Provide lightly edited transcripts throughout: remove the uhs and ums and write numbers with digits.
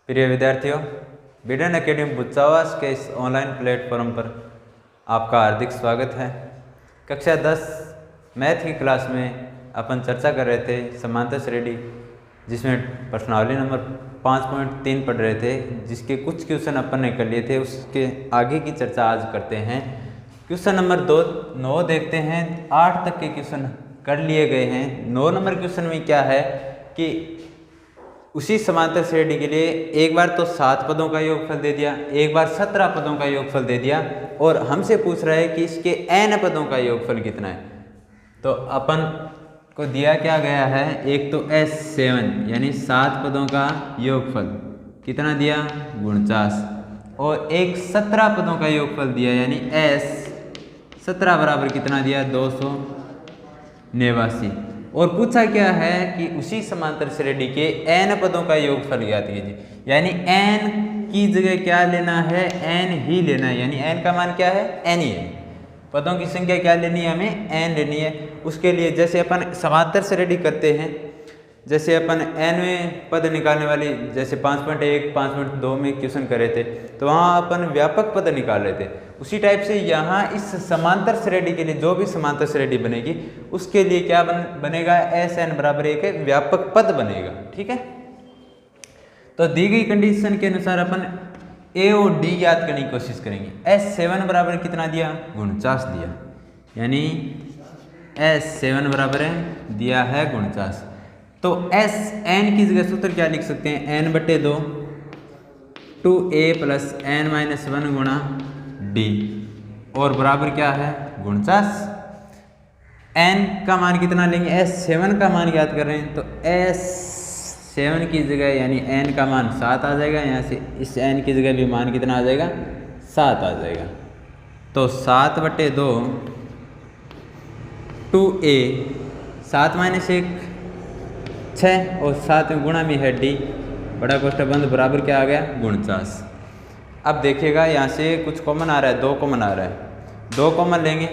प्रिय विद्यार्थियों, बिडन एकेडमी बुच्चावास के इस ऑनलाइन प्लेटफॉर्म पर आपका हार्दिक स्वागत है। कक्षा 10 मैथ की क्लास में अपन चर्चा कर रहे थे समांतर श्रेणी, जिसमें प्रश्नावली नंबर 5.3 पढ़ रहे थे, जिसके कुछ क्वेश्चन अपन ने कर लिए थे। उसके आगे की चर्चा आज करते हैं। क्वेश्चन नंबर 9 देखते हैं। 8 तक के क्वेश्चन कर लिए गए हैं। 9 नंबर क्वेश्चन में क्या है कि उसी समांतर श्रेणी के लिए एक बार तो 7 पदों का योगफल दे दिया, एक बार 17 पदों का योगफल दे दिया, और हमसे पूछ रहा है कि इसके n पदों का योगफल कितना है। तो अपन को दिया क्या गया है, एक तो S7 यानी 7 पदों का योगफल कितना दिया 49, और एक 17 पदों का योगफल दिया यानी S17 बराबर कितना दिया 289। और पूछा क्या है कि उसी समांतर श्रेणी के n पदों का योगफल ज्ञात कीजिए, यानी n की जगह क्या लेना है, n ही लेना है। यानी n का मान क्या है, n ही है। पदों की संख्या क्या लेनी है, हमें n लेनी है। उसके लिए जैसे अपन समांतर श्रेणी करते हैं, जैसे अपन nवें पद निकालने वाली जैसे 5.1 5.2 में क्वेश्चन करे थे, तो वहाँ अपन व्यापक पद निकाल रहे थे। उसी टाइप से यहाँ इस समांतर श्रेणी के लिए जो भी समांतर श्रेणी बनेगी उसके लिए क्या बनेगा, Sn बराबर 1 व्यापक पद बनेगा। ठीक है, तो दी गई कंडीशन के अनुसार अपन A और D ज्ञात करने की कोशिश करेंगे। S7 बराबर कितना दिया 49 दिया, यानी S7 बराबर दिया है 49। तो Sn की जगह सूत्र क्या लिख सकते हैं, n/2 2a + n-1 गुणा d, और बराबर क्या है 49। n का मान कितना लेंगे, S7 का मान ज्ञात कर रहे हैं, तो S7 की जगह यानी n का मान 7 आ जाएगा। यहाँ से इस n की जगह भी मान कितना आ जाएगा 7 आ जाएगा। तो 7/2 2a 7 - 1 6, और 7 में गुणा में है d, बड़ा कोष्ठक बंद, बराबर क्या आ गया 49। अब देखिएगा यहाँ से कुछ कॉमन आ रहा है, 2 कॉमन आ रहा है, 2 कॉमन लेंगे,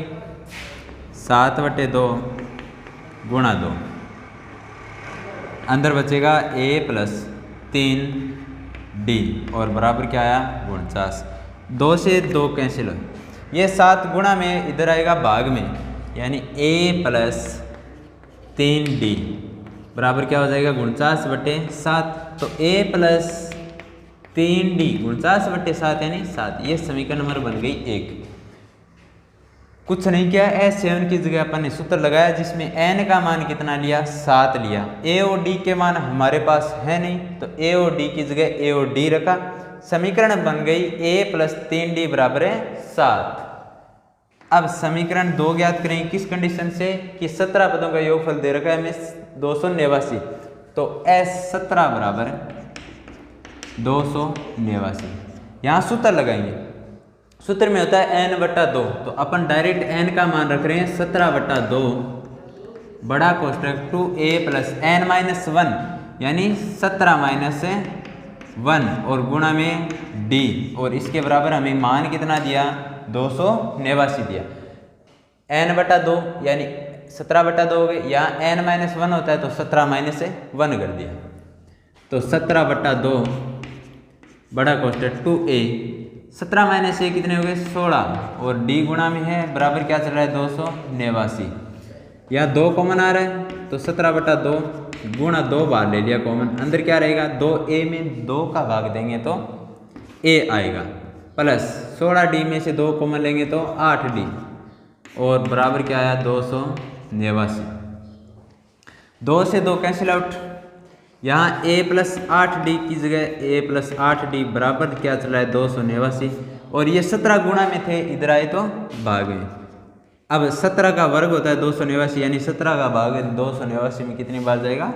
7/2 गुणा 2, अंदर बचेगा a + 3d, और बराबर क्या आया 49। 2 से 2 कैंसिल हो, ये 7 गुणा में इधर आएगा भाग में, यानी a + 3d बराबर क्या हो जाएगा 49/7। तो a + 3d 49/7 यानी 7। ये समीकरण नंबर बन गई 1। कुछ नहीं किया, S7 की जगह अपन ने सूत्र लगाया जिसमें n का मान कितना लिया 7 लिया। a और d के मान हमारे पास है नहीं, तो a और d की जगह a और d रखा, समीकरण बन गई a + 3d बराबर 7। अब समीकरण 2 ज्ञात करेंगे किस कंडीशन से, कि 17 पदों का योगफल दे रखा है हमें 289, तो S17 बराबर 289। यहाँ सूत्र लगाएंगे, सूत्र में होता है n/2, तो अपन डायरेक्ट n का मान रख रहे हैं 17/2 बड़ा कोष्ठक 2a + n-1 यानी 17 - 1, और गुणा में d, और इसके बराबर हमें मान कितना दिया 289 दिया। n/2 यानी 17/2 हो गए, या n-1 होता है तो 17 - 1 कर दिया, तो 17/2 बड़ा कोष्ठक 2a 17 - 1 कितने हो गए 16, और d गुणा में है, बराबर क्या चल रहा है 289। यहाँ 2 कॉमन आ रहा है, तो 17/2 गुणा 2 बार ले लिया कॉमन, अंदर क्या रहेगा 2a में 2 का भाग देंगे तो a आएगा, प्लस 16d में से 2 कॉमन लेंगे तो 8d, और बराबर क्या आया 289। 2 से 2 कैंसिल आउट, यहाँ a + 8d की जगह a + 8d बराबर क्या चला है 289, और ये 17 गुणा में थे, इधर आए तो भाग में। अब 17 का वर्ग होता है 289, यानी 17 का भाग 289 में कितनी बार जाएगा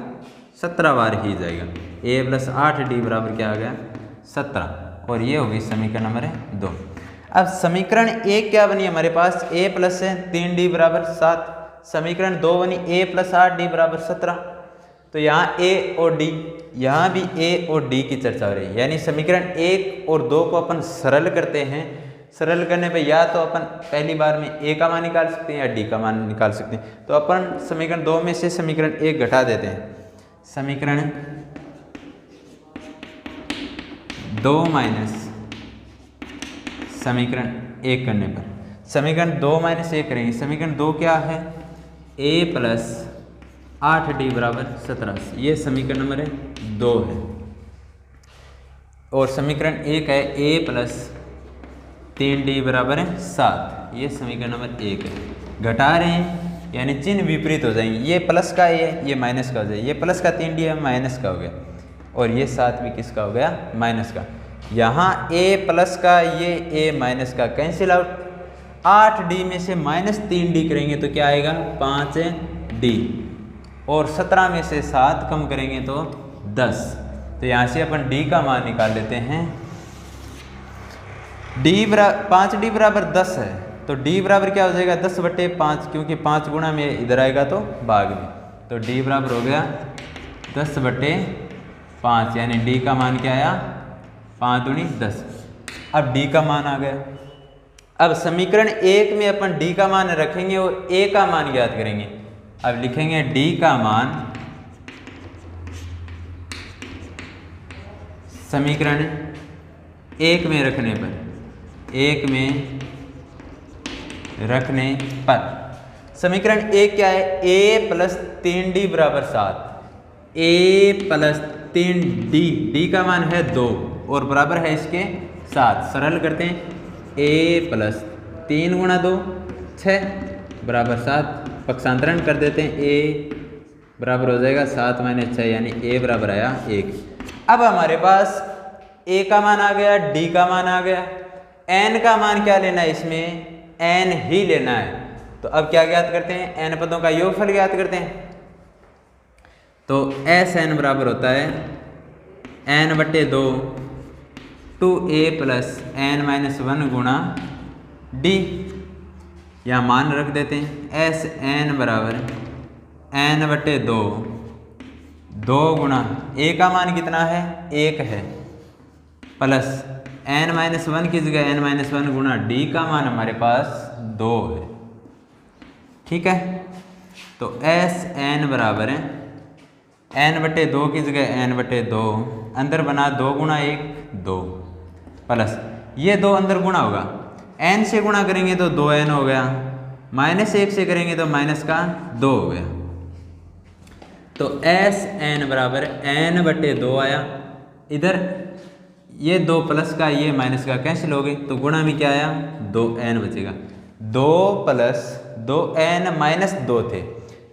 17 बार ही जाएगा। a + 8d बराबर क्या आ गया 17, और ये होगी समीकरण नंबर 2। अब समीकरण 1 क्या बनी हमारे पास, a + 3d बराबर 7, समीकरण 2 बनी a + 8d बराबर 17। तो यहाँ a और d, यहाँ भी a और d की चर्चा हो रही है, यानी समीकरण 1 और 2 को अपन सरल करते हैं। सरल करने पे या तो अपन पहली बार में a का मान निकाल सकते हैं या d का मान निकाल सकते हैं। तो अपन समीकरण 2 में से समीकरण 1 घटा देते हैं, समीकरण 2 माइनस समीकरण 1 करने पर, समीकरण 2 माइनस 1 करेंगे, समीकरण 2 क्या है, a प्लस 8d बराबर 17, ये समीकरण नंबर 2 है। और समीकरण 1 है a प्लस 3d बराबर 7, ये समीकरण नंबर 1 है। घटा रहे हैं यानी चिन्ह विपरीत हो जाएंगे, ये प्लस का ये माइनस का हो जाए, ये प्लस का 3d है माइनस का हो गया, और ये 7 भी किसका हो गया, माइनस का। यहाँ a प्लस का ये a माइनस का कैंसिल आउट, 8d में से माइनस 3d करेंगे तो क्या आएगा 5d, और 17 में से 7 कम करेंगे तो 10। तो यहाँ से अपन d का मान निकाल लेते हैं, 5d बराबर 10 है, तो d बराबर क्या हो जाएगा 10/5, क्योंकि 5 गुणा में इधर आएगा तो भाग में, तो d बराबर हो गया 10/5, यानी d का मान क्या आया 5 दूनी 10। अब d का मान आ गया। अब समीकरण 1 में अपन d का मान रखेंगे और a का मान ज्ञात करेंगे। अब लिखेंगे d का मान समीकरण 1 में रखने पर, समीकरण 1 क्या है, a प्लस 3d बराबर 7, a प्लस 3d, d का मान है 2 और बराबर है इसके 7, सरल करते हैं, a प्लस 3 गुणा 2 6 बराबर 7, पक्षांतरण कर देते हैं, a बराबर हो जाएगा 7 माइनस 6, यानी a बराबर आया 1। अब हमारे पास a का मान आ गया, d का मान आ गया, n का मान क्या लेना है, इसमें n ही लेना है। तो अब क्या ज्ञात करते हैं, n पदों का योगफल ज्ञात करते हैं। तो Sn बराबर होता है n/2 2a प्लस n-1 गुणा d, यहाँ मान रख देते हैं, Sn बराबर n/2 2 गुणा a का मान कितना है 1 है, प्लस n-1 की जगह n-1 गुणा d का मान हमारे पास 2 है। ठीक है, तो Sn बराबर है n/2 की जगह n/2, अंदर बना 2 गुणा 1 2, प्लस ये 2 अंदर गुणा होगा, n से गुणा करेंगे तो 2n हो गया, -1 से करेंगे तो माइनस का 2 हो गया। तो Sn बराबर n/2 आया, इधर ये 2 प्लस का ये माइनस का कैंसिल हो गए, तो गुणा में क्या आया 2n बचेगा, 2 प्लस 2n माइनस 2 थे,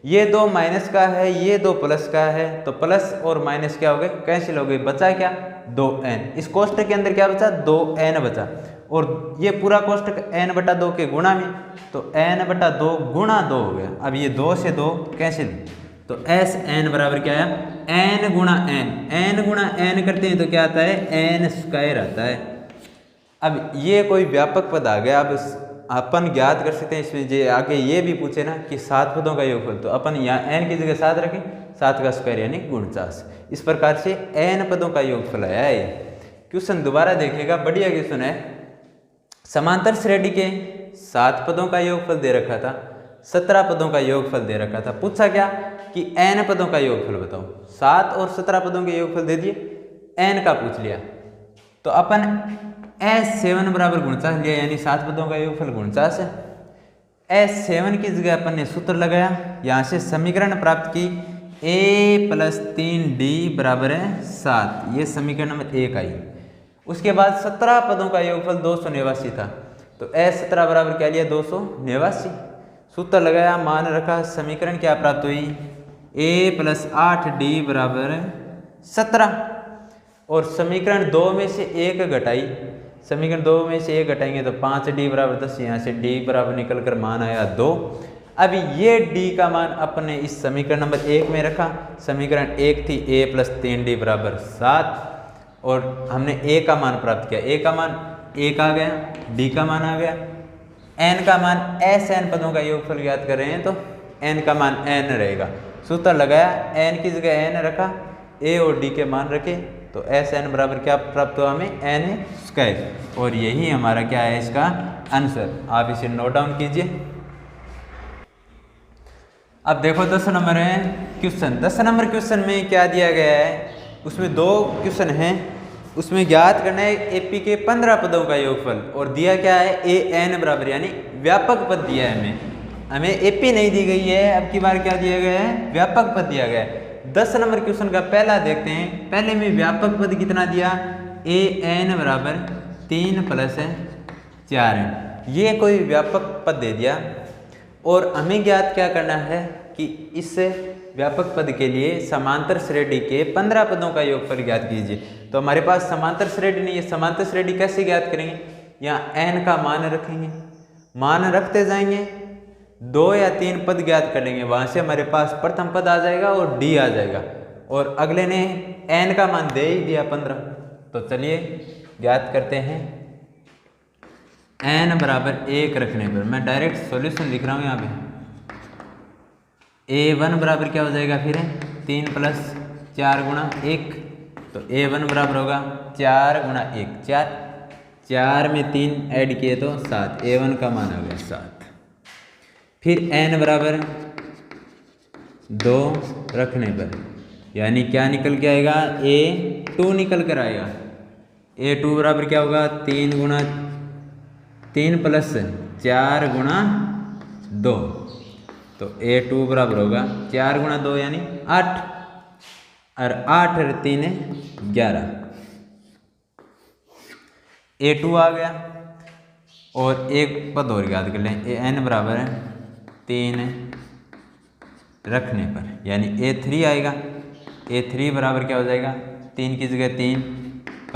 ये 2 माइनस का है, ये 2 प्लस का है, तो प्लस और माइनस क्या हो गए कैंसिल हो गए, बचा क्या 2n, इस कोष्टक के अंदर क्या बचा 2n बचा, और ये पूरा कोष्टक n/2 के गुणा में, तो n/2 गुणा 2 हो गया। अब ये 2 से 2 कैंसिल, तो Sn बराबर क्या आया n गुणा n करते हैं तो क्या आता है n² आता है। अब ये कोई व्यापक पद आ गया, अब अपन ज्ञात कर सकते हैं इसमें, जे आगे ये भी पूछे ना कि 7 पदों का योगफल, तो अपन यहाँ n की जगह 7 रखें, 7 का स्क्वायर यानी 49। इस प्रकार से n पदों का योगफल आया है। क्वेश्चन दोबारा देखिएगा, बढ़िया क्वेश्चन है। समांतर श्रेणी के 7 पदों का योगफल दे रखा था, 17 पदों का योगफल दे रखा था, पूछा क्या कि n पदों का योगफल बताओ, 7 और 17 पदों के योगफल दे दिए, n का पूछ लिया, तो अपन S7 बराबर 49 लिया, यानी 7 पदों का योगफल 49 है। S7 की जगह अपन ने सूत्र लगाया, यहाँ से समीकरण प्राप्त की, a प्लस 3d बराबर है 7, ये समीकरण नंबर 1 आई। उसके बाद 17 पदों का योगफल 289 था, तो S17 बराबर क्या लिया 289, सूत्र लगाया, मान रखा, समीकरण क्या प्राप्त हुई, a प्लस 8d बराबर 17, और समीकरण 2 में से 1 घटाई, समीकरण 2 में से 1 घटाएंगे तो 5d बराबर 10, यहाँ से d बराबर निकल कर मान आया 2। अब ये d का मान अपने इस समीकरण नंबर 1 में रखा, समीकरण 1 थी a प्लस 3d बराबर 7, और हमने a का मान प्राप्त किया, a का मान 1 आ गया, d का मान आ गया, n का मान Sn पदों का योगफल ज्ञात कर रहे हैं तो n का मान n रहेगा, सूत्र लगाया, n की जगह n रखा, a और d के मान रखे, तो Sn बराबर क्या प्राप्त हुआ हमें n², और यही हमारा क्या है इसका आंसर। आप इसे नोट डाउन कीजिए। अब देखो 10 नंबर है क्वेश्चन, 10 नंबर क्वेश्चन में क्या दिया गया है, उसमें 2 क्वेश्चन हैं, उसमें ज्ञात करना है एपी के 15 पदों का योगफल, और दिया क्या है ए एन बराबर, यानी व्यापक पद दिया है हमें एपी नहीं दी गई है। अब की बार क्या दिया गया है, व्यापक पद दिया गया है। 10 नंबर क्वेश्चन का पहला देखते हैं। पहले में व्यापक पद कितना दिया, ए एन बराबर 3 + 4 है, ये कोई व्यापक पद दे दिया। और हमें ज्ञात क्या करना है कि इस व्यापक पद के लिए समांतर श्रेणी के 15 पदों का योगफल ज्ञात कीजिए। तो हमारे पास समांतर श्रेणी नहीं है, समांतर श्रेणी कैसे ज्ञात करेंगे, यहाँ n का मान रखेंगे, मान रखते जाएंगे, 2 या 3 पद ज्ञात कर लेंगे, वहाँ से हमारे पास प्रथम पद आ जाएगा और d आ जाएगा। और अगले ने n का मान दे ही दिया 15, तो चलिए ज्ञात करते हैं। n बराबर 1 रखने पर मैं डायरेक्ट सॉल्यूशन लिख रहा हूँ यहाँ पे। a1 बराबर क्या हो जाएगा फिर 3 + 4 × 1, तो a1 बराबर होगा 4 × 1 4, 4 में 3 ऐड किए तो 7, a1 का मान आ गया 7। फिर n बराबर 2 रखने पर यानी क्या निकल के आएगा, a2 निकल कर आएगा। a2 बराबर क्या होगा 3 × 3 + 4 × 2, तो a2 बराबर होगा 4 × 2 यानी 8, और 8 और 3 11, a2 आ गया। और एक पद और याद कर लें, n बराबर 3 रखने पर यानी a3 आएगा। a3 बराबर क्या हो जाएगा, 3 की जगह 3 +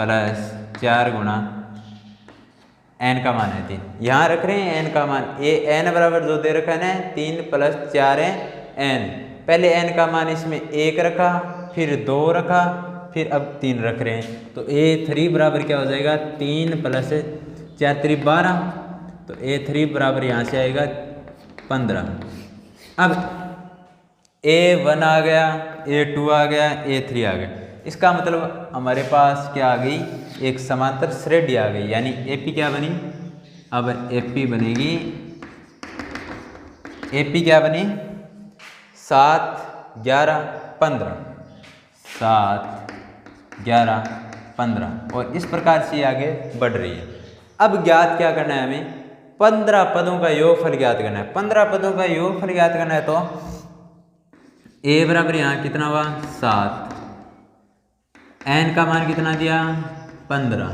4 × n का मान है 3, यहाँ रख रहे हैं n का मान, n बराबर जो दे रखा है 3 + 4 n। पहले n का मान इसमें 1 रखा, फिर 2 रखा, फिर अब 3 रख रहे हैं, तो a3 बराबर क्या हो जाएगा 3 + 4 × 12, तो a3 बराबर यहाँ से आएगा 15। अब a1 आ गया, a2 आ गया, a3 आ गया, इसका मतलब हमारे पास क्या आ गई, एक समांतर श्रेणी आ गई, यानी एपी क्या बनी, अब एपी बनेगी, एपी क्या बनी 7 11 15, 7 11 15, और इस प्रकार से आगे बढ़ रही है। अब ज्ञात क्या करना है, हमें 15 पदों का योगफल ज्ञात करना है। 15 पदों का योगफल ज्ञात करना है, तो a बराबर यहाँ कितना हुआ 7, n का मान कितना दिया 15,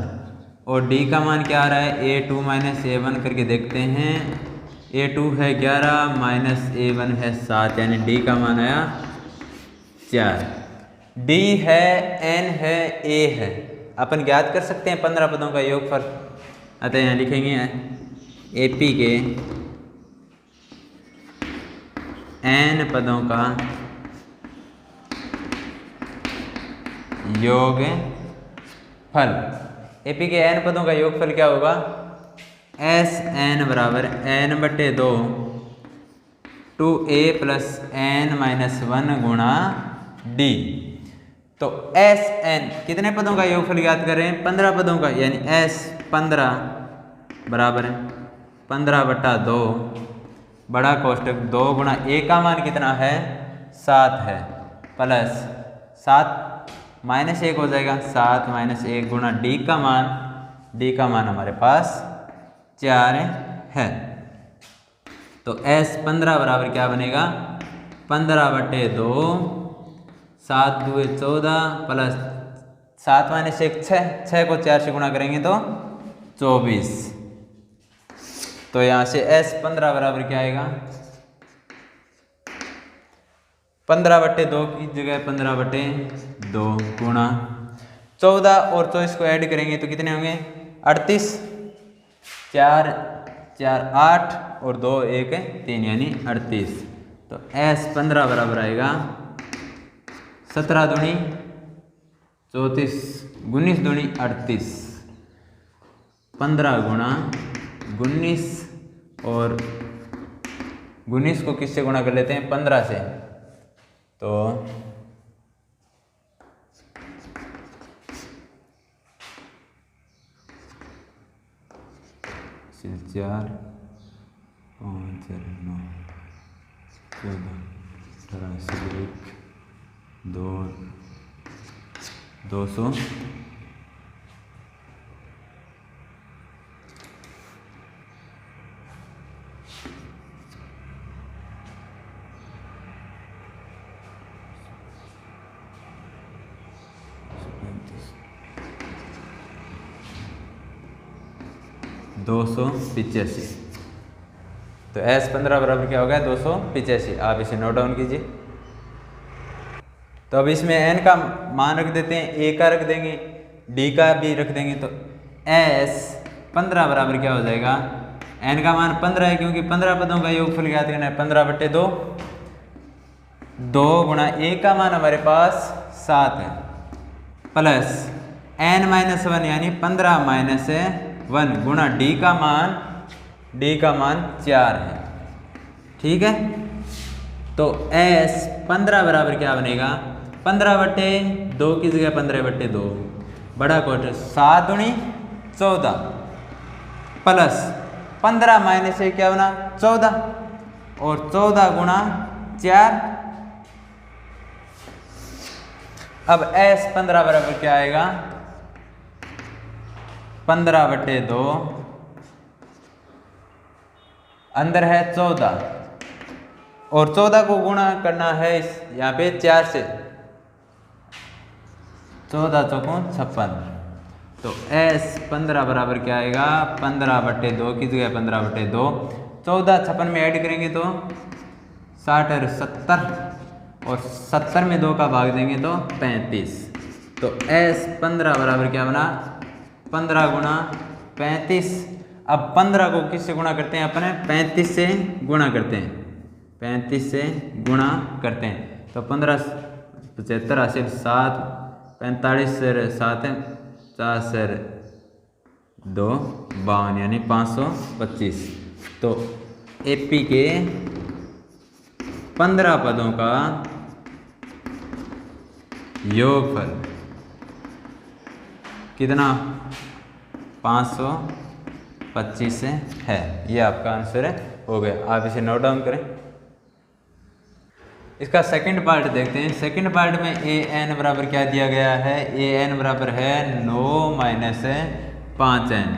और d का मान क्या आ रहा है a2 - a1 करके देखते हैं। a2 है 11 - a1 है 7, यानी d का मान आया 4। d है, n है, a है, अपन ज्ञात कर सकते हैं 15 पदों का योगफल। अतः यहाँ लिखेंगे AP के n पदों का योगफल। एपी के n पदों का योगफल क्या होगा, Sn बराबर n/2 2a + n - 1 × d। तो Sn कितने पदों का योगफल ज्ञात कर रहे हैं, 15 पदों का, यानी S15 बराबर 15/2 बड़ा कोष्टक 2 × a का मान कितना है 7 है, प्लस 7 -1 हो जाएगा, 7 - 1 × d का मान हमारे पास 4 है। तो S15 बराबर क्या बनेगा 15/2 7 × 2 = 14 प्लस 7 - 1 6 को 4 से गुणा करेंगे तो 24। तो यहाँ से S15 बराबर क्या आएगा 15/2 की जगह 15/2 गुणा 14 और 24 को ऐड करेंगे तो कितने होंगे 38, 4 4 8 और 2 1 3 यानी 38। तो S15 बराबर आएगा 17 दूनी 34 19 दूनी 38, 15 गुणा 19, और 19 को किससे गुणा कर लेते हैं 15 से, तो 4 5 9 14 18 1 2 200 285। तो S15 बराबर क्या होगा 285। आप इसे नोट डाउन कीजिए। तो अब इसमें n का मान रख देते हैं, a का रख देंगे, d का भी रख देंगे। तो S15 बराबर क्या हो जाएगा, n का मान 15 है क्योंकि 15 पदों का योगफल ज्ञात करना है। 15/2, 2 गुणा a का मान हमारे पास 7 है, प्लस n-1 यानी 15-1 गुणा d का मान 4 है। ठीक है। तो S15 बराबर क्या बनेगा, 15/2 की जगह 15/2 बड़ा कोट 7 दूनी 14 प्लस 15 माइनस से क्या बना 14 और 14 गुणा 4। अब S15 बराबर क्या आएगा, 15/2 अंदर है 14 और 14 को गुणा करना है इस यहाँ पे 4 से, 14 चौकों 56। तो S15 बराबर क्या आएगा, 15/2 की जगह 15/2, 14 56 में ऐड करेंगे तो 60 और 70 और 70 में 2 का भाग देंगे तो 35। तो S15 बराबर क्या बना, 15 गुणा 35। अब 15 को किससे गुणा करते हैं, अपने 35 से गुणा करते हैं, 35 से गुणा करते हैं। तो 15 75 80 7 45 से 7 4 से 2 52 यानी 525। तो AP के 15 पदों का योगफल कितना 525 है। ये आपका आंसर हो गया। आप इसे नोट डाउन करें। इसका सेकंड पार्ट देखते हैं। सेकंड पार्ट में an बराबर क्या दिया गया है, an बराबर है 9-5n,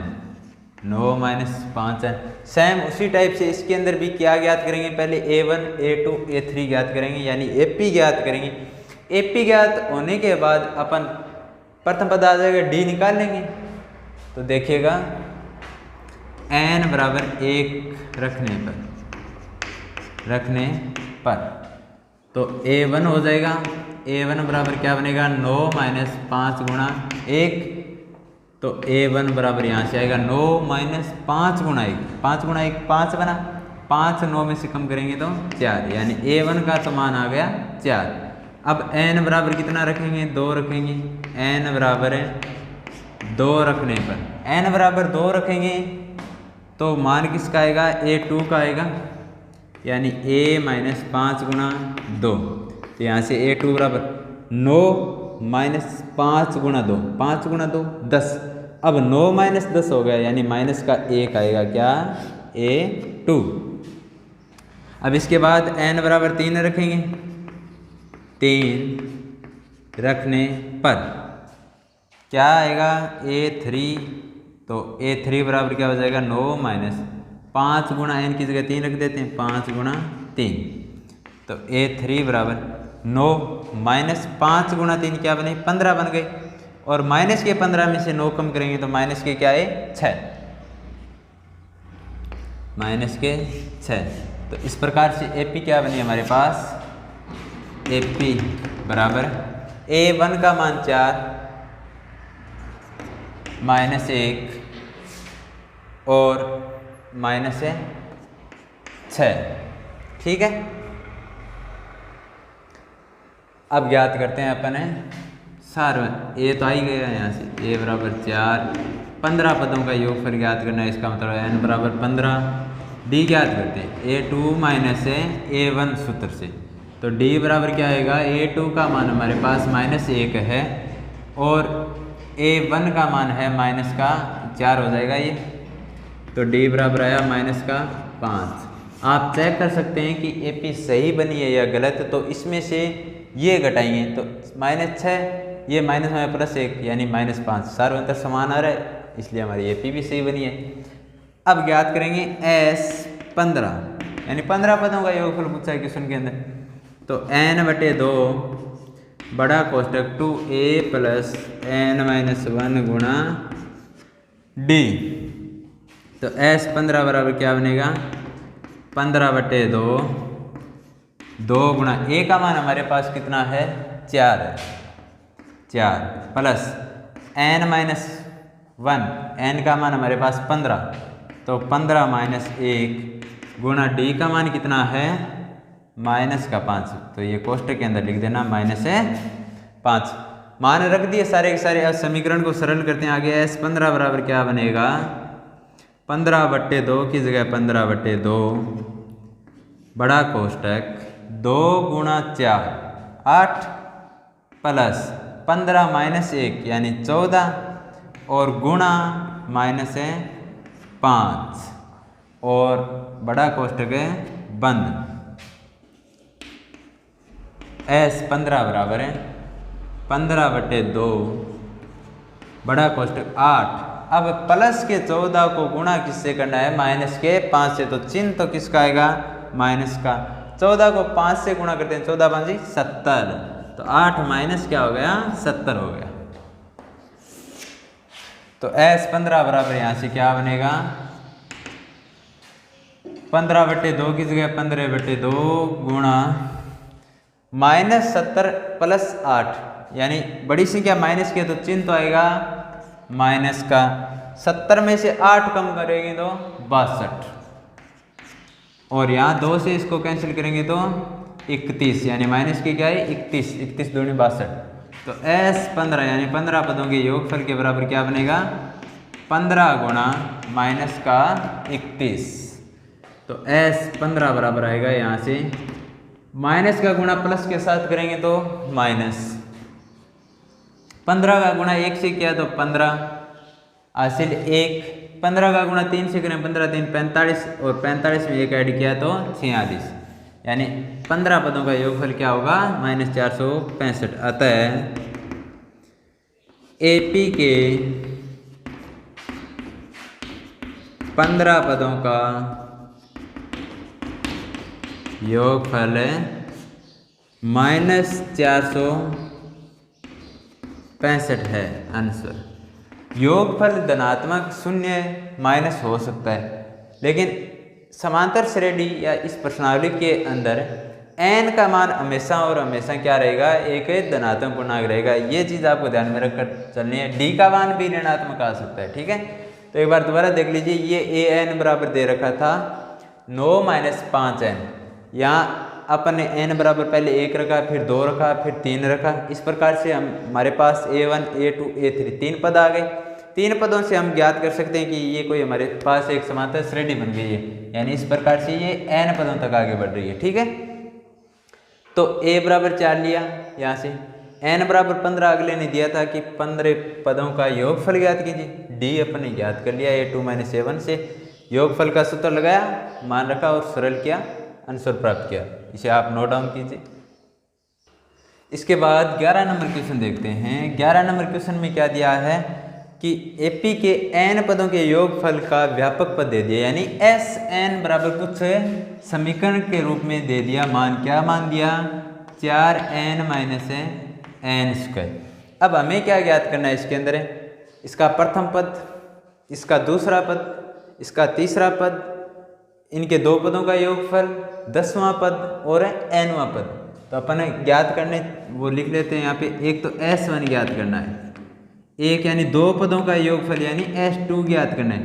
9-5n। सेम उसी टाइप से इसके अंदर भी क्या ज्ञात करेंगे, पहले a1 a2 a3 ज्ञात करेंगे यानी AP ज्ञात करेंगे। AP ज्ञात होने के बाद अपन प्रथम पद आ जाएगा d निकाल लेंगे। तो देखिएगा n बराबर 1 रखने पर तो a1 हो जाएगा। a1 बराबर क्या बनेगा 9-5 गुणा 1। तो a1 बराबर यहाँ से आएगा 9-5 गुणा 1, 5 गुणा 1 5 बना, 5 9 में से कम करेंगे तो 4 यानी a1 का तो मान आ गया 4। अब n बराबर कितना रखेंगे, 2 रखेंगे। n बराबर 2 रखने पर n बराबर 2 रखेंगे तो मान किसका आएगा, a2 का आएगा यानी a-5 गुणा 2। तो यहाँ से a2 बराबर 9-5 गुणा 2, 5 गुणा 2 10। अब 9-10 हो गया यानी माइनस का 1 आएगा क्या, a2। अब इसके बाद n बराबर 3 रखेंगे। 3 रखने पर क्या आएगा, a3। तो a3 बराबर क्या हो जाएगा 9-5 गुणा n की जगह 3 रख देते हैं, 5 गुणा 3। तो a3 बराबर 9-5 गुणा 3 क्या बने, 15 बन गए। और माइनस के 15 में से 9 कम करेंगे तो माइनस के क्या है 6, माइनस के 6। तो इस प्रकार से AP क्या बनी हमारे पास, AP बराबर a1 का मान 4 -1 और -6। ठीक है। अब ज्ञात करते हैं अपन सार a तो आ ही गया यहाँ से, a बराबर 4, 15 पदों का योगफल ज्ञात करना है। इसका मतलब n बराबर 15। d ज्ञात करते हैं a2 माइनस a1 सूत्र से। तो d बराबर क्या आएगा, a2 का मान हमारे पास -1 है और a1 का मान है माइनस का 4 हो जाएगा ये। तो d बराबर आया -5। आप चेक कर सकते हैं कि AP सही बनी है या गलत। तो इसमें से ये घटाएंगे तो -6, ये माइनस में +1 यानी -5, सारे अंतर समान आ रहा है, इसलिए हमारी AP भी सही बनी है। अब ज्ञात करेंगे S15 यानी 15 पदों का योगफल पूछा है क्वेश्चन के अंदर। तो n/2 बड़ा कोष्टक 2a + n-1 गुणा d तो एस 15 बराबर क्या बनेगा 15/2, 2 गुणा ए का मान हमारे पास कितना है 4 है, 4 प्लस n-1, n का मान हमारे पास 15, तो 15 - 1 गुणा डी का मान कितना है -5, तो ये कोष्टक के अंदर लिख देना -5। मान रख दिए सारे के सारे। अब समीकरण को सरल करते हैं आगे। एस 15 बराबर क्या बनेगा 15/2 की जगह 15/2 बड़ा कोष्टक 2 गुणा 4 8 प्लस 15 - 1 यानी 14 और गुणा -5 और बड़ा कोष्टक है बंद। एस 15 बराबर है 15/2 बड़ा कोष्टक 8। अब प्लस के 14 को गुणा किससे करना है माइनस के 5 से, तो चिन्ह तो किसका आएगा माइनस का। 14 को 5 से गुणा करते हैं, 14 5 70, तो 8 माइनस क्या हो गया 70 हो गया। तो एस 15 बराबर यहाँ से क्या बनेगा 15/2 की जगह 15/2 गुणा -70 प्लस 8, यानी बड़ी संख्या माइनस की है तो चिन्ह तो आएगा माइनस का। 70 में से 8 कम करेंगे तो 62, और यहाँ 2 से इसको कैंसिल करेंगे तो 31, यानी माइनस की क्या है 31, 31 दूनी 62। तो एस 15 यानी 15 पदों के योगफल के बराबर क्या बनेगा 15 गुणा -31। तो एस 15 बराबर आएगा यहाँ से माइनस का गुणा प्लस के साथ करेंगे तो माइनस, 15 का गुणा 1 से किया तो 15 हासिल 1, 15 का गुणा 3 से करें 15 3 45 और 45 में 1 ऐड किया तो 46, यानी 15 पदों का योगफल क्या होगा -465। अतः एपी के 15 पदों का योगफल -465 है आंसर। योगफल धनात्मक शून्य माइनस हो सकता है, लेकिन समांतर श्रेणी या इस प्रश्नावली के अंदर n का मान हमेशा और हमेशा क्या रहेगा एक धनात्मक पूर्णांक रहेगा। ये चीज़ आपको ध्यान में रखकर चलनी है। d का मान भी ऋणात्मक आ सकता है, ठीक है। तो एक बार दोबारा देख लीजिए, ये an बराबर दे रखा था 9 - 5n, यहाँ अपन ने n बराबर पहले 1 रखा, फिर 2 रखा, फिर 3 रखा। इस प्रकार से हमारे पास a1 a2 a3 3 पद आ गए। 3 पदों से हम ज्ञात कर सकते हैं कि ये कोई हमारे पास एक समांतर श्रेणी बन गई है, यानी इस प्रकार से ये n पदों तक आगे बढ़ रही है, ठीक है। तो a बराबर 4 लिया, यहाँ से n बराबर 15 अगले ने दिया था कि 15 पदों का योगफल ज्ञात कीजिए। d अपन ने ज्ञात कर लिया a2 - a1 से, योगफल का सूत्र लगाया, मान रखा और सरल किया, आंसर प्राप्त किया। इसे आप नोट डाउन कीजिए। इसके बाद 11 नंबर क्वेश्चन देखते हैं। 11 नंबर क्वेश्चन में क्या दिया है कि एपी के n पदों के योगफल का व्यापक पद दे दिया, यानी Sn बराबर कुछ समीकरण के रूप में दे दिया। मान क्या मान दिया 4n - n²। अब हमें क्या ज्ञात करना है इसके अंदर है इसका प्रथम पद, इसका दूसरा पद, इसका तीसरा पद, इनके 2 पदों का योगफल, 10वां पद और nवां पद। तो अपन ज्ञात करने वो लिख लेते हैं यहाँ पे। एक तो S1 ज्ञात करना है, एक यानी 2 पदों का योगफल यानी S2 ज्ञात करना है।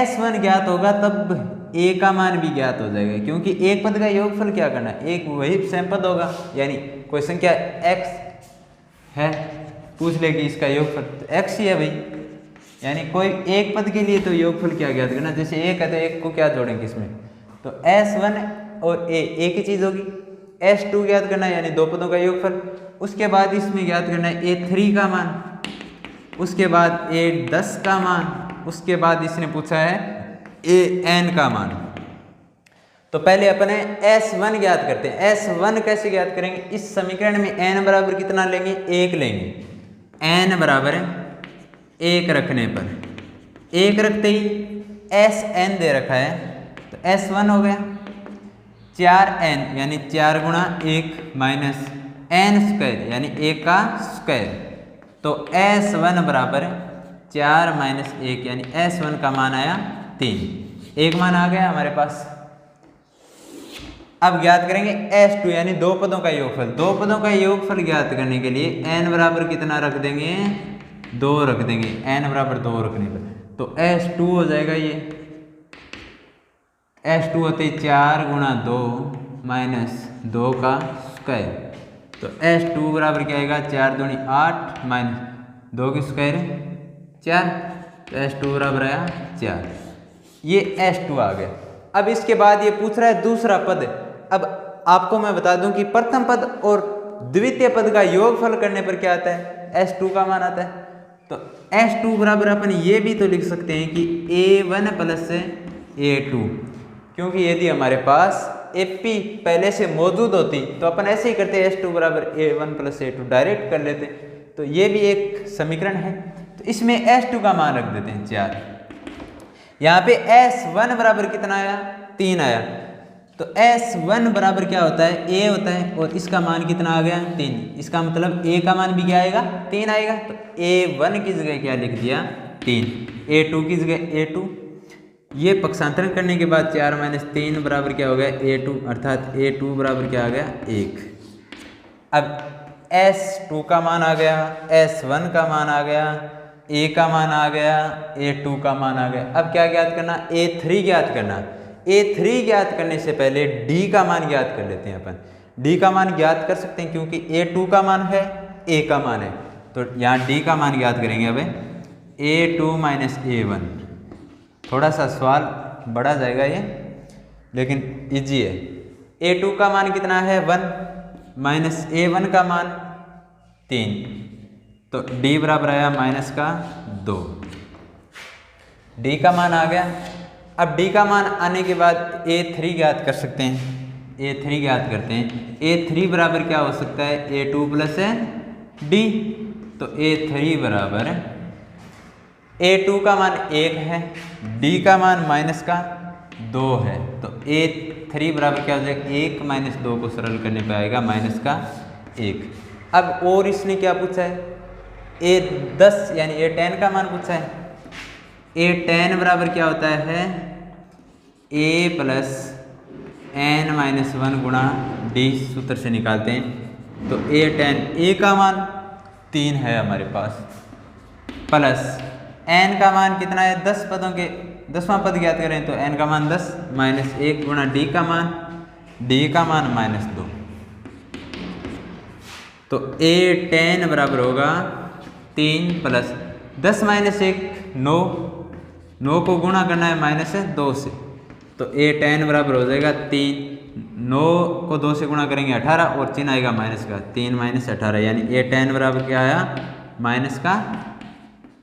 S1 ज्ञात होगा तब A का मान भी ज्ञात हो जाएगा, क्योंकि एक पद का योगफल क्या करना है एक वही सेम पद होगा, यानी कोई संख्या x है पूछ लेगी इसका योगफल तो x ही है भाई, यानी कोई एक पद के लिए तो योगफल क्या ज्ञात करना, जैसे एक है तो एक को क्या जोड़ेंगे इसमें, तो S1 और A एक ही चीज़ होगी। S2 ज्ञात करना है यानी 2 पदों का योगफल, उसके बाद इसमें ज्ञात करना है A3 का मान, उसके बाद A10 का मान, उसके बाद इसने पूछा है AN का मान। तो पहले अपने S1 ज्ञात करते हैं। S1 कैसे ज्ञात करेंगे, इस समीकरण में n बराबर कितना लेंगे 1 लेंगे। n बराबर 1 रखने पर 1 रखते ही Sn दे रखा है तो S1 हो गया 4n यानी 4 गुणा 1 माइनस n² यानी 1 का स्क्वायर। तो S1 बराबर 4 - 1 यानी S1 का मान आया 3, एक मान आ गया हमारे पास। अब ज्ञात करेंगे S2 यानी दो पदों का योगफल। दो पदों का योगफल ज्ञात करने के लिए n बराबर कितना रख देंगे, 2 रख देंगे, n बराबर 2 रखने पर तो S2 हो जाएगा ये S2 होते 4 गुणा 2 माइनस 2 का स्क्वायर। तो S2 बराबर क्या आएगा, 4 दूनी 8 माइनस 2 की स्क्वायर 4, तो S2 बराबर आया 4। ये S2 आ गया। अब इसके बाद ये पूछ रहा है दूसरा पद। अब आपको मैं बता दूं कि प्रथम पद और द्वितीय पद का योगफल करने पर क्या आता है, S2 का मान आता है। तो S2 बराबर अपन ये भी तो लिख सकते हैं कि A1 प्लस A2, क्योंकि यदि हमारे पास AP पहले से मौजूद होती तो अपन ऐसे ही करते S2 बराबर A1 प्लस A2 डायरेक्ट कर लेते। तो ये भी एक समीकरण है। तो इसमें S2 का मान रख देते हैं 4। यहाँ पे S1 बराबर कितना आया, 3 आया। तो S1 बराबर क्या होता है, A होता है, और इसका मान कितना आ गया, 3। इसका मतलब A का मान भी क्या आएगा, 3 आएगा। तो A1 की जगह क्या लिख दिया, 3, A2 की जगह A2। ये पक्षांतरण करने के बाद 4 माइनस 3 बराबर क्या हो गया, A2, अर्थात A2 बराबर क्या आ गया, 1। अब S2 का मान आ गया, S1 का मान आ गया, A का मान आ गया, A2 का मान आ गया। अब क्या ज्ञात करना, A3 ज्ञात करना। A3 ज्ञात करने से पहले D का मान ज्ञात कर लेते हैं अपन। D का मान ज्ञात कर सकते हैं क्योंकि A2 का मान है, A का मान है। तो यहाँ D का मान ज्ञात करेंगे। अब A2 माइनस A1, थोड़ा सा सवाल बढ़ा जाएगा ये, लेकिन इजी है। A2 का मान कितना है, 1, माइनस A1 का मान 3, तो D बराबर आया माइनस का 2। D का मान आ गया। अब D का मान आने के बाद A3 ज्ञात कर सकते हैं। A3 ज्ञात करते हैं। A3 बराबर क्या हो सकता है, A2 प्लस D। तो A3 बराबर A2 का मान 1 है, D का मान माइनस का 2 है। तो A3 बराबर क्या हो जाएगा, 1 माइनस 2 को सरल करने पे आएगा माइनस का 1। अब और इसने क्या पूछा है, A10 यानी A10 का मान पूछा है। A10 बराबर क्या होता है, A प्लस n माइनस 1 गुणा D, सूत्र से निकालते हैं। तो A10, A का मान 3 है हमारे पास, प्लस n का मान कितना है, 10 पदों के 10वां पद ज्ञात करें तो n का मान 10 माइनस 1 गुणा D का मान माइनस 2। तो A10 बराबर होगा 3 प्लस 10 माइनस 1 9 को गुणा करना है माइनस 2 से। तो A10 बराबर हो जाएगा 3, 9 को 2 से गुणा करेंगे 18 और चिन्ह आएगा माइनस का, 3 माइनस 18 यानी A10 बराबर क्या आया, माइनस का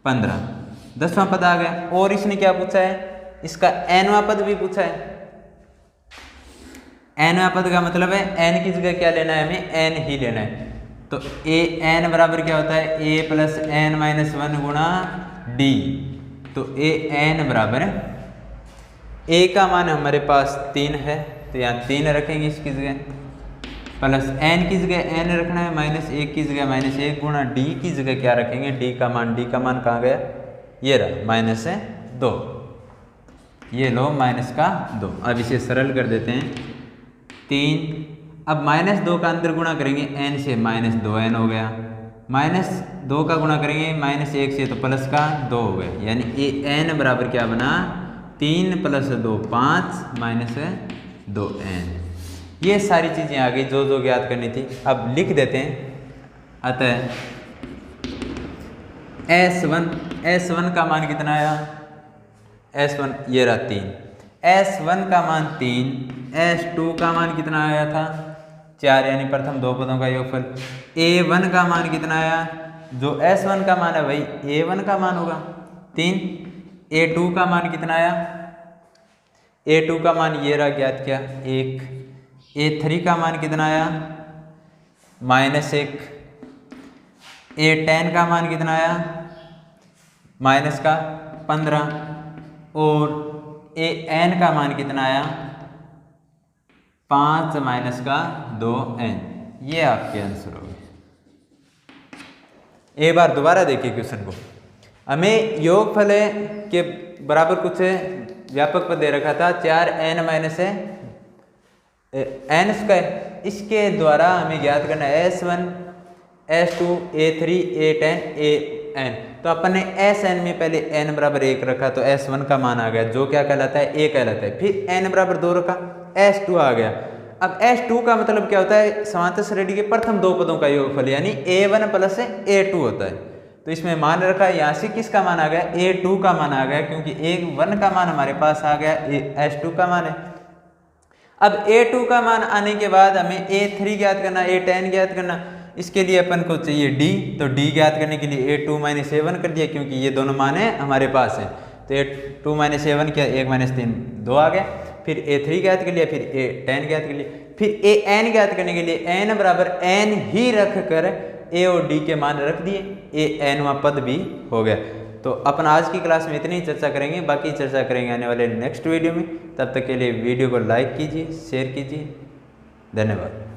15। 10वां पद आ गया। और इसने क्या पूछा है, इसका nवां पद भी पूछा है। nवां पद का मतलब है n की जगह क्या लेना है, हमें n ही लेना है। तो an बराबर क्या होता है, a प्लस n माइनस 1 गुणा d। तो an बराबर a का मान हमारे पास 3 है, तो यहाँ 3 रखेंगे इसकी जगह, प्लस n की जगह n रखना है, माइनस 1 की जगह माइनस 1 गुणा d की जगह क्या रखेंगे, d का मान कहाँ गया, ये रहा माइनस 2। ये लो माइनस का 2। अब इसे सरल कर देते हैं, 3। अब माइनस 2 का अंदर गुणा करेंगे n से, माइनस 2n हो गया। माइनस 2 का गुणा करेंगे माइनस 1 से, तो प्लस का 2 हो गया। यानी n बराबर क्या बना, 3 प्लस 2 5 माइनस 2n। ये सारी चीज़ें आ गई जो ज्ञात करनी थी। अब लिख देते हैं। अतः S1 का मान कितना आया, S1 ये रहा 3, S1 का मान 3, S2 का मान कितना आया था 4, यानी प्रथम दो पदों का योगफल। A1 का मान कितना आया, जो S1 का मान है वही A1 का मान होगा 3। A2 का मान कितना आया, A2 का मान ये रहा ज्ञात किया 1। A3 का मान कितना आया, माइनस 1। A10 का मान कितना आया, माइनस का 15। और an का मान कितना आया, 5 माइनस का 2n। ये आपके आंसर हो गए। एक बार दोबारा देखिए क्वेश्चन को। हमें योगफल के बराबर कुछ व्यापक पद दे रखा था 4n माइनस n स्क्वायर, इसके द्वारा हमें ज्ञात करना है S1 S2 A3 A10 AN। तो अपन ने Sn में पहले n बराबर 1 रखा तो S1 का मान आ गया जो क्या कहलाता है a कहलाता है। फिर n बराबर 2 रखा S2 आ गया। अब S2 का मतलब क्या होता है, समांतर श्रेणी के प्रथम दो पदों का योगफल यानी A1 प्लस A2 होता है। तो इसमें मान रखा है, यहाँ से किसका मान आ गया, A2 का मान आ गया, क्योंकि A1 का मान हमारे पास आ गया, S2 का मान है। अब A2 का मान आने के बाद हमें A3 ज्ञात करना, A10 ज्ञात करना। इसके लिए अपन को चाहिए D, तो D ज्ञात करने के लिए A2 माइनस A1 कर दिया, क्योंकि ये दोनों मान है हमारे पास है। तो A2 माइनस A1 क्या, 1 माइनस 3 2 आ गया। फिर A3 ज्ञात कर लिया, फिर A10 ज्ञात कर लिया, फिर AN ज्ञात करने के लिए n बराबर n ही रख कर A और D के मान रख दिए, AN पद भी हो गया। तो अपन आज की क्लास में इतनी ही चर्चा करेंगे, बाकी चर्चा करेंगे आने वाले नेक्स्ट वीडियो में। तब तक के लिए वीडियो को लाइक कीजिए, शेयर कीजिए। धन्यवाद।